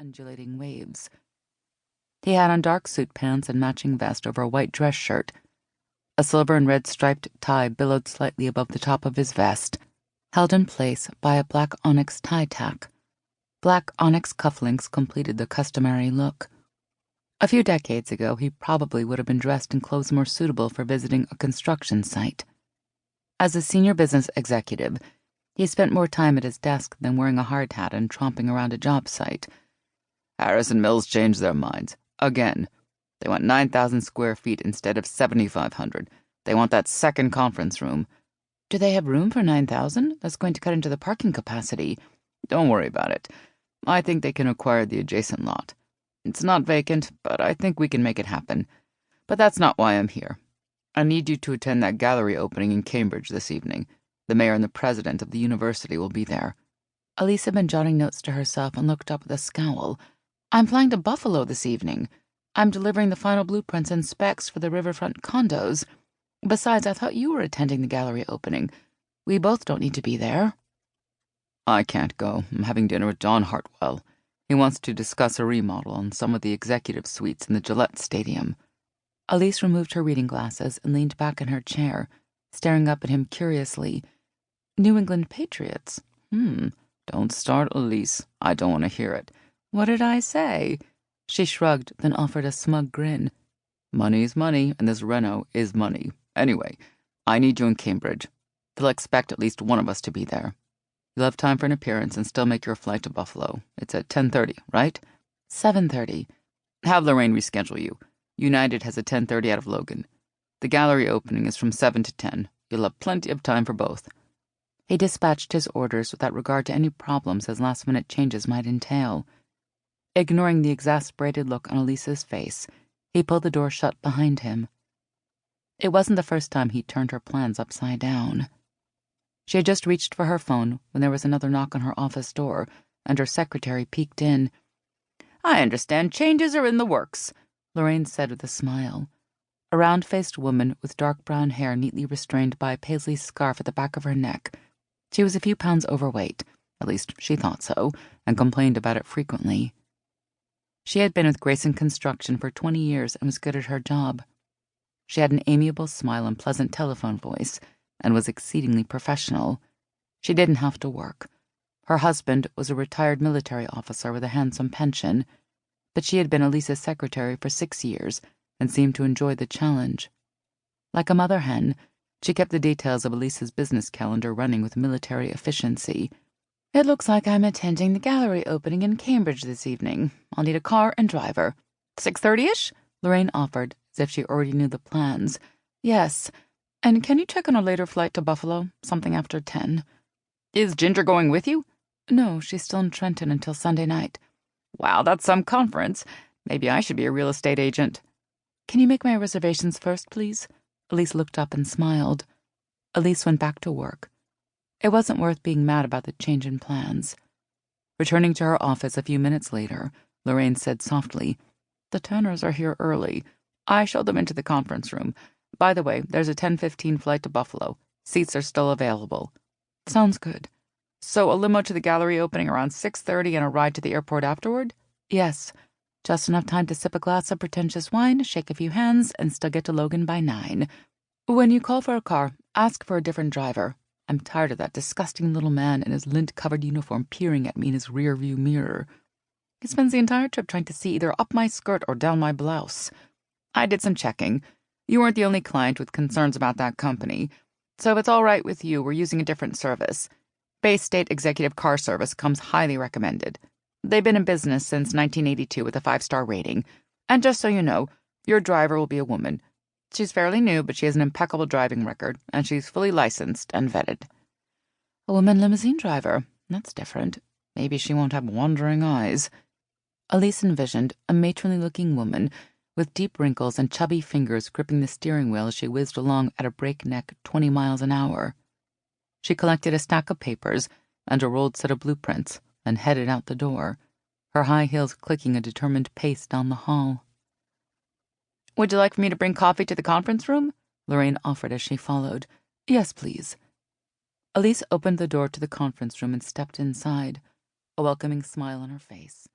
undulating waves. He had on dark suit pants and matching vest over a white dress shirt. A silver and red striped tie billowed slightly above the top of his vest, held in place by a black onyx tie tack. Black onyx cufflinks completed the customary look. A few decades ago, he probably would have been dressed in clothes more suitable for visiting a construction site. As a senior business executive, he spent more time at his desk than wearing a hard hat and tromping around a job site. Harrison Mills changed their minds. Again. They want 9,000 square feet instead of 7,500. They want that second conference room. Do they have room for 9,000? That's going to cut into the parking capacity. Don't worry about it. I think they can acquire the adjacent lot. It's not vacant, but I think we can make it happen. But that's not why I'm here. I need you to attend that gallery opening in Cambridge this evening. The mayor and the president of the university will be there. Elise had been jotting notes to herself and looked up with a scowl. I'm flying to Buffalo this evening. I'm delivering the final blueprints and specs for the riverfront condos. Besides, I thought you were attending the gallery opening. We both don't need to be there. I can't go. I'm having dinner with John Hartwell. He wants to discuss a remodel on some of the executive suites in the Gillette Stadium. Elise removed her reading glasses and leaned back in her chair, staring up at him curiously. New England Patriots? Don't start, Elise. I don't want to hear it. What did I say? She shrugged, then offered a smug grin. Money's money, and this reno is money. Anyway, I need you in Cambridge. They'll expect at least one of us to be there. You'll have time for an appearance and still make your flight to Buffalo. It's at 10:30, right? 7:30. Have Lorraine reschedule you. United has a 10:30 out of Logan. The gallery opening is from 7 to 10. You'll have plenty of time for both. He dispatched his orders without regard to any problems his last-minute changes might entail. Ignoring the exasperated look on Elise's face, he pulled the door shut behind him. It wasn't the first time he'd turned her plans upside down. She had just reached for her phone when there was another knock on her office door, and her secretary peeked in. I understand changes are in the works, Lorraine said with a smile. A round-faced woman with dark brown hair neatly restrained by a paisley scarf at the back of her neck. She was a few pounds overweight, at least she thought so, and complained about it frequently. She had been with Grayson Construction for 20 years and was good at her job. She had an amiable smile and pleasant telephone voice, and was exceedingly professional. She didn't have to work. Her husband was a retired military officer with a handsome pension, but she had been Elise's secretary for 6 years and seemed to enjoy the challenge. Like a mother hen, she kept the details of Elise's business calendar running with military efficiency. It looks like I'm attending the gallery opening in Cambridge this evening. I'll need a car and driver. 6:30-ish? Lorraine offered, as if she already knew the plans. Yes. And can you check on a later flight to Buffalo? Something after 10. Is Ginger going with you? No, she's still in Trenton until Sunday night. Wow, that's some conference. Maybe I should be a real estate agent. Can you make my reservations first, please? Elise looked up and smiled. Elise went back to work. It wasn't worth being mad about the change in plans. Returning to her office a few minutes later, Lorraine said softly, The Tanners are here early. I showed them into the conference room. By the way, there's a 10:15 flight to Buffalo. Seats are still available. Sounds good. So a limo to the gallery opening around 6:30 and a ride to the airport afterward? Yes. Just enough time to sip a glass of pretentious wine, shake a few hands, and still get to Logan by 9. When you call for a car, ask for a different driver. I'm tired of that disgusting little man in his lint-covered uniform peering at me in his rear-view mirror. He spends the entire trip trying to see either up my skirt or down my blouse. I did some checking. You weren't the only client with concerns about that company. So if it's all right with you, we're using a different service. Bay State Executive Car Service comes highly recommended. They've been in business since 1982 with a 5-star rating. And just so you know, your driver will be a woman. She's fairly new, but she has an impeccable driving record, and she's fully licensed and vetted. A woman limousine driver? That's different. Maybe she won't have wandering eyes. Elise envisioned a matronly-looking woman with deep wrinkles and chubby fingers gripping the steering wheel as she whizzed along at a breakneck 20 miles an hour. She collected a stack of papers and a rolled set of blueprints and headed out the door, her high heels clicking a determined pace down the hall. Would you like for me to bring coffee to the conference room? Lorraine offered as she followed. Yes, please. Elise opened the door to the conference room and stepped inside, a welcoming smile on her face.